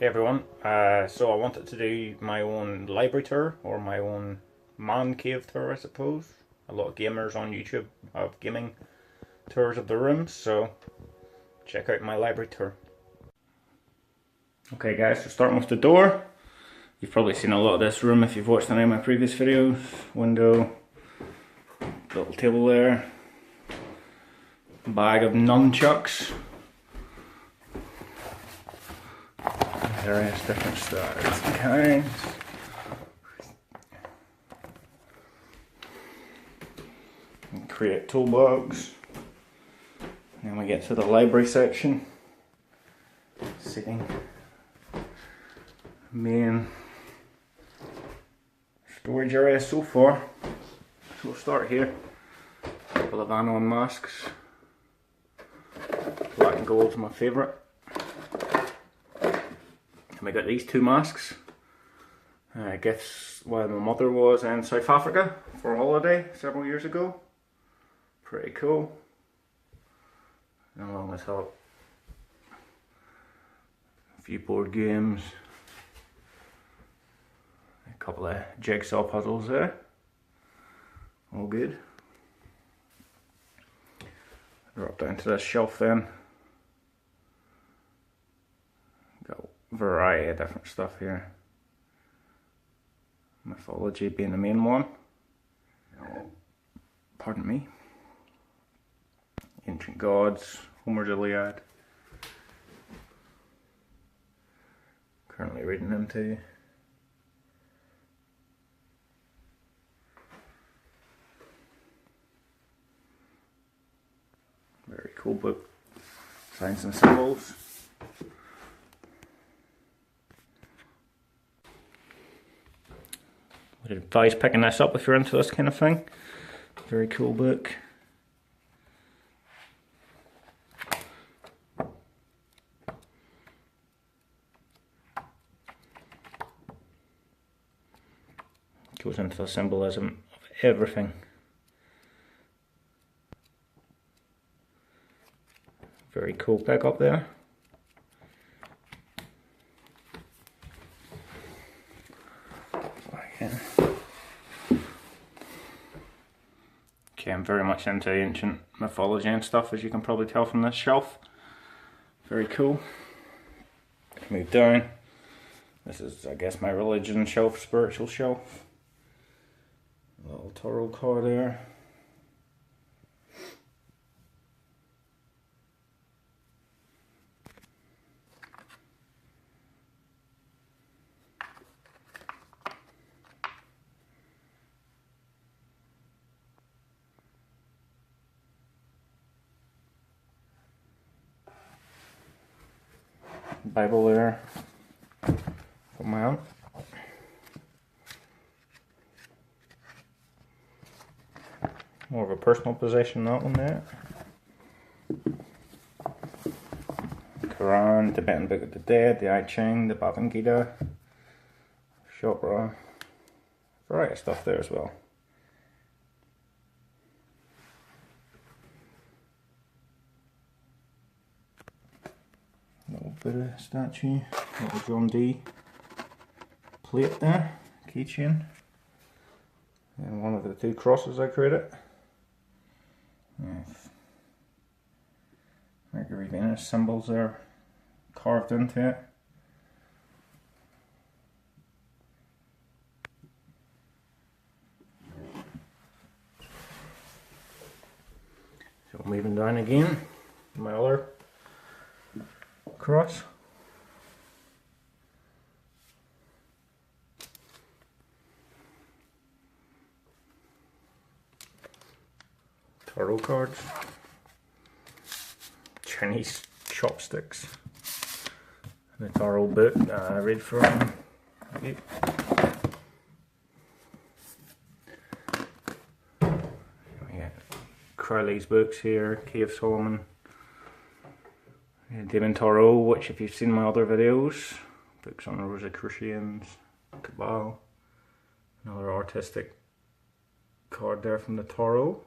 Hey everyone, so I wanted to do my own library tour, or my own man cave tour I suppose. A lot of gamers on YouTube have gaming tours of the rooms, so check out my library tour. Okay guys, so starting with the door. You've probably seen a lot of this room if you've watched any of my previous videos. Window, little table there, bag of nunchucks. Various different styles and kinds. And create toolbox. Then we get to the library section. Sitting. Main storage area so far. So we'll start here. A couple of Anon masks. Black and gold's my favourite. I got these two masks. Gifts while my mother was in South Africa for a holiday several years ago. Pretty cool. And along the top, a few board games. A couple of jigsaw puzzles there. All good. Drop down to this shelf then. Got variety of different stuff here. Mythology being the main one. Pardon me. Ancient gods, Homer's Iliad. Currently reading them too. Very cool book. Signs and symbols. Would advise picking this up if you're into this kind of thing. Very cool book. Goes into the symbolism of everything. Very cool pick up there. Okay, I'm very much into ancient mythology and stuff, as you can probably tell from this shelf. Very cool. Move down. This is, I guess, my religion shelf, spiritual shelf. A little tarot card there. Bible there for my aunt. More of a personal possession, that one there. Quran, Tibetan Book of the Dead, the I Ching, the Bhagavad Gita, Chopra, variety of stuff there as well. Little Buddha statue, little John Dee plate there, keychain, and one of the two crosses I created. Yes. Mercury Venus symbols there carved into it. So moving down again, my other cross. Tarot cards. Chinese chopsticks. The tarot book that I read from. Okay. We got Crowley's books here, Cave Solomon. Demon Tarot, which if you've seen my other videos, books on the Rosicrucians, Cabal, another artistic card there from the Tarot.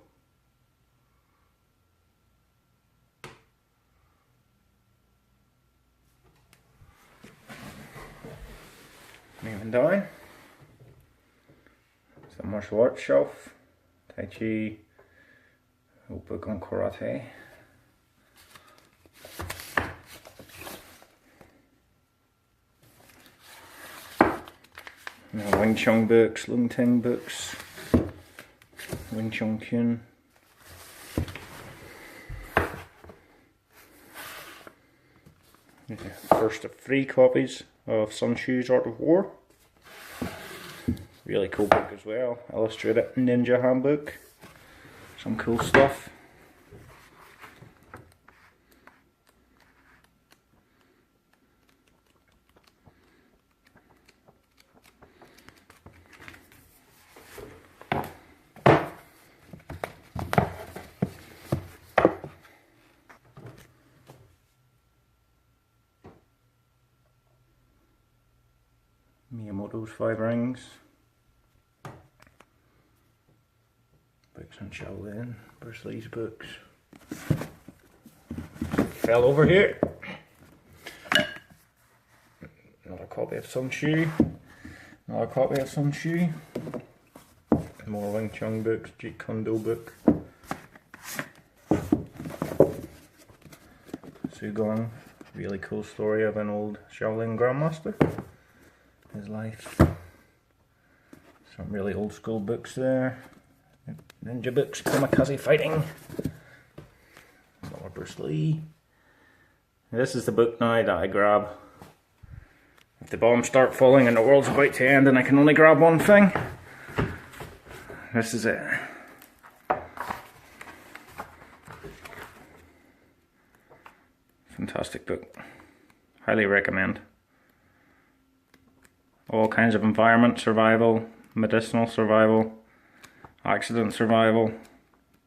And down. It's the martial arts shelf. Tai Chi. Old book on karate. Wing Chun books, Lung Ting books, Wing Chun Kyun. First of 3 copies of Sun Tzu's Art of War. Really cool book as well. Illustrated ninja handbook. Some cool stuff. Miyamoto's 5 Rings. Books on Shaolin, Bruce Lee's books. Fell over here. Another copy of Sun Tzu. Another copy of Sun Tzu. More Wing Chun books, Jeet Kune Do book. Sugong, really cool story of an old Shaolin grandmaster. His life. Some really old school books there. Ninja books, kamikaze fighting. More Bruce Lee. This is the book now that I grab if the bombs start falling and the world's about to end and I can only grab one thing. This is it. Fantastic book. Highly recommend. All kinds of environment survival, medicinal survival, accident survival.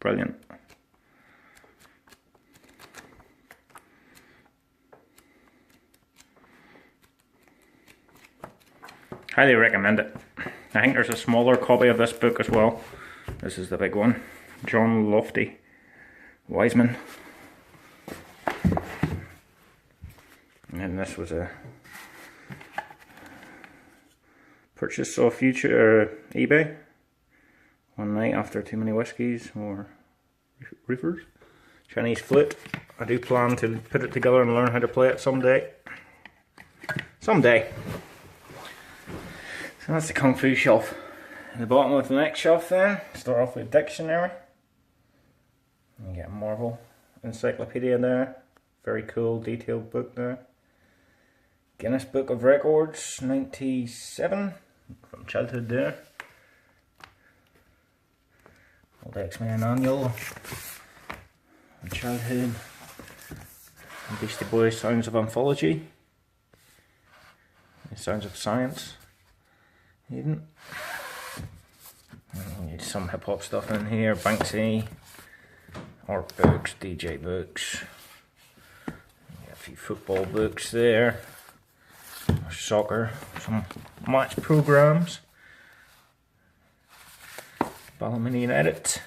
Brilliant. Highly recommend it. I think there's a smaller copy of this book as well. This is the big one. John Lofty Wiseman. And this was a purchase off eBay one night after too many whiskies or reefers. Chinese flute. I do plan to put it together and learn how to play it someday. Someday. So that's the Kung Fu shelf. At the bottom of the next shelf then, start off with a dictionary. You get a Marvel encyclopedia there. Very cool detailed book there. Guinness Book of Records, 97, from childhood there. Old X-Men Annual, from childhood. And Beastie Boys Sounds of Anthology. Sounds of Science, even. Need some hip hop stuff in here, Banksy, art books, DJ books. A few football books there. Soccer, some match programs. Ballymena United,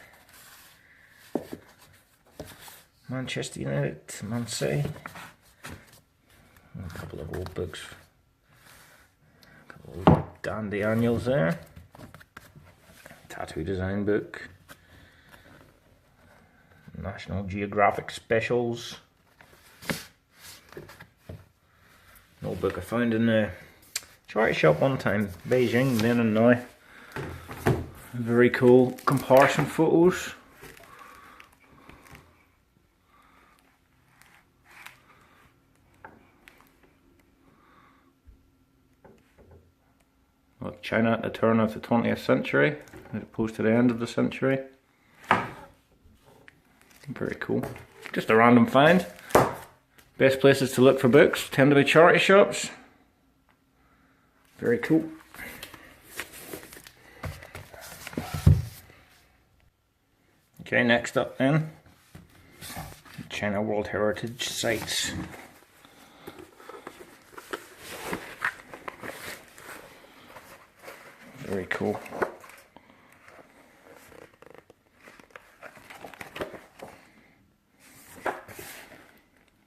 Manchester United, Man City. A couple of old books, a couple of old dandy annuals there. Tattoo design book. National Geographic specials. An old book I found in a charity shop one time, Beijing, then and now. Very cool comparison photos. Look, China at the turn of the 20th century, as opposed to the end of the century. Very cool. Just a random find. Best places to look for books tend to be charity shops. Very cool. Okay, next up then, China World Heritage Sites. Very cool.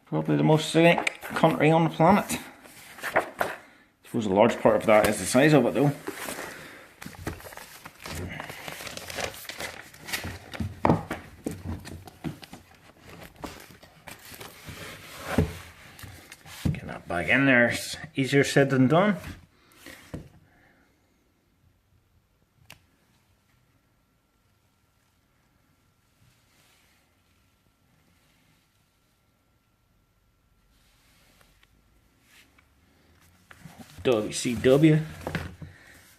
Probably the most scenic country on the planet. suppose a large part of that is the size of it though. Get that back in there, it's easier said than done. WCW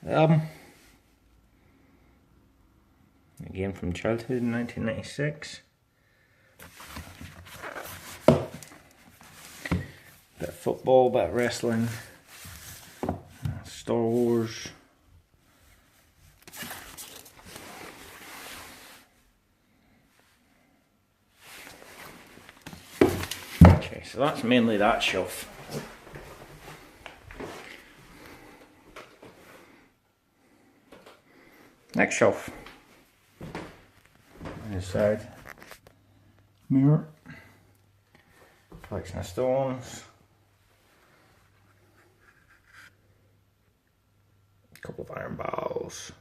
album, again from childhood in 1996. Bit of football, bit of wrestling, Star Wars. Okay, so that's mainly that shelf. Next shelf. On this side, mirror, collection of stones, a couple of iron balls,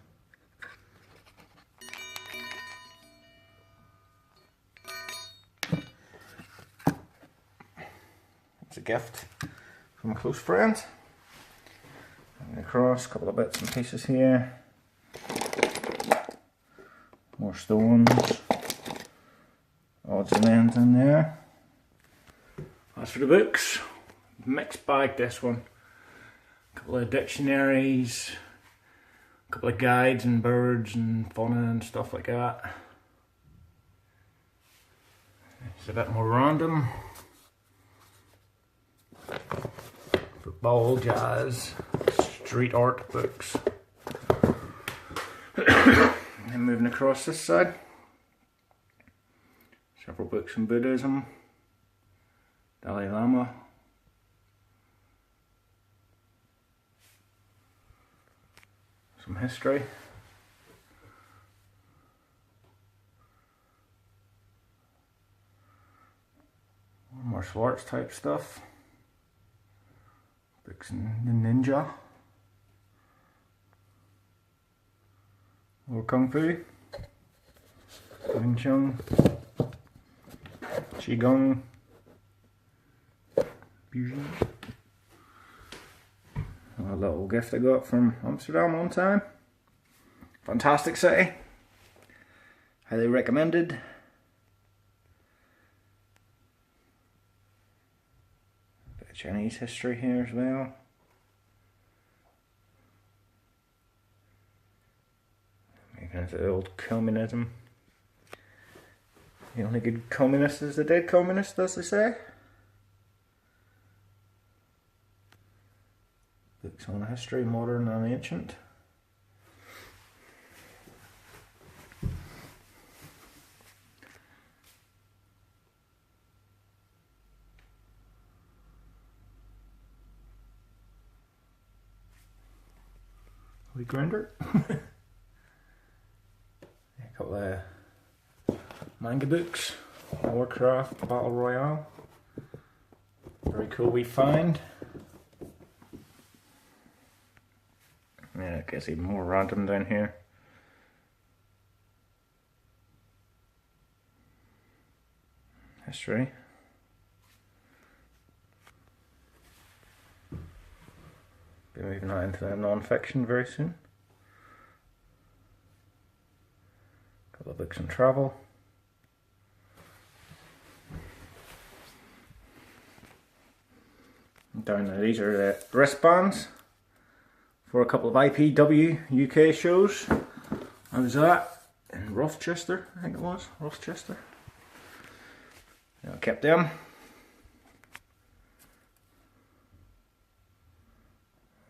it's a gift from a close friend. And across, a couple of bits and pieces here. More stones, odds and ends in there. As for the books, mixed bag this one. A couple of dictionaries, a couple of guides and birds and fauna and stuff like that. It's a bit more random. Football, jazz, street art books. And moving across this side, several books on Buddhism, Dalai Lama, some history, more martial arts type stuff, books on the ninja, more Kung Fu, Wing Chun, Qigong, Fusion. A little gift I got from Amsterdam one time. Fantastic city. Highly recommended. Bit of Chinese history here as well. Into the old communism. The only good communist is the dead communist, as they say. Books on history, modern and ancient. We grinder. A couple of manga books, Warcraft Battle Royale. Very cool we find. Yeah, it gets even more random down here. History. Be moving on into the non-fiction very soon. Couple of books on travel. Down there, these are the wristbands for a couple of IPW UK shows. I was at in Rochester, I think it was, Rochester. I kept them.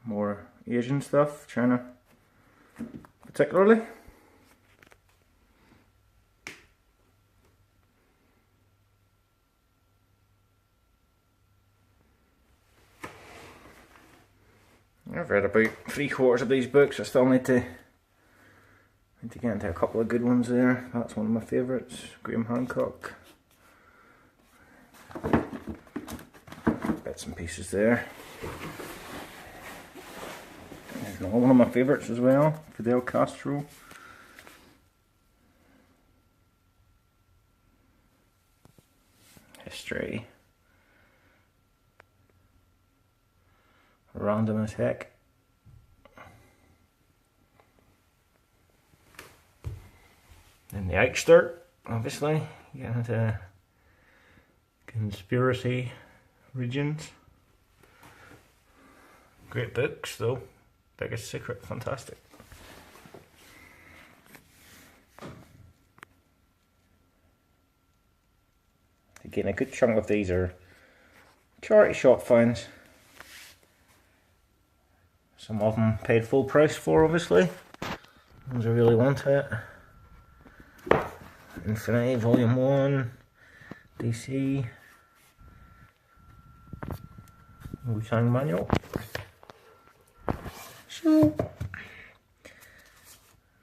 More Asian stuff, China particularly. I've read about 3/4 of these books. I still need to get into a couple of good ones there. That's one of my favourites, Graham Hancock. Bits and pieces there. One of my favourites as well, Fidel Castro. History. Random as heck. Then the Eichster, obviously, getting into conspiracy regions. Great books though. Biggest Secret, fantastic. Again, a good chunk of these are charity shop finds. Some of them paid full price for, obviously. Ones I really want it. Infinity Volume 1, DC, Wu-Tang Manual. So,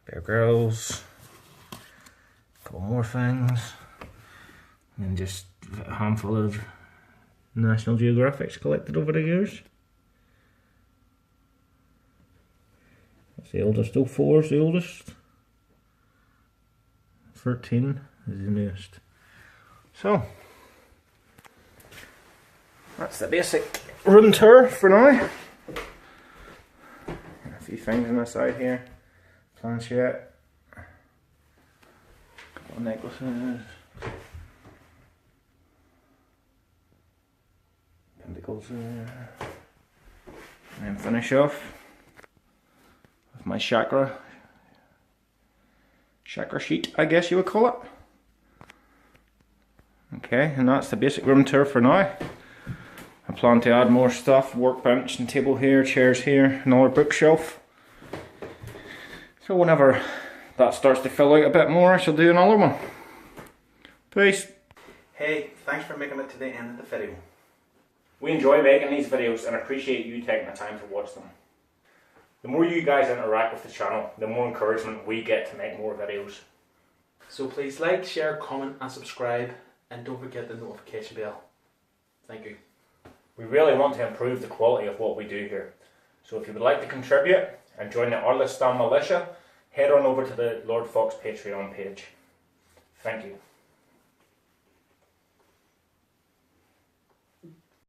Bear Grylls, a couple more things, and just a handful of National Geographics collected over the years. That's the oldest, 04 is the oldest. 13 is the newest. So, that's the basic room tour for now. A few things on the side here. Planchette. A couple of necklaces. Pentacles there. And then finish off with my chakra sheet, I guess you would call it. Okay, and that's the basic room tour for now. I plan to add more stuff, workbench and table here, chairs here, another bookshelf. So whenever that starts to fill out a bit more, I shall do another one. Peace. Hey, thanks for making it to the end of the video. We enjoy making these videos and appreciate you taking the time to watch them. The more you guys interact with the channel, the more encouragement we get to make more videos. So please like, share, comment and subscribe, and don't forget the notification bell. Thank you. We really want to improve the quality of what we do here. So if you would like to contribute and join the Arlistan Militia, head on over to the Lord Fawkes Patreon page. Thank you.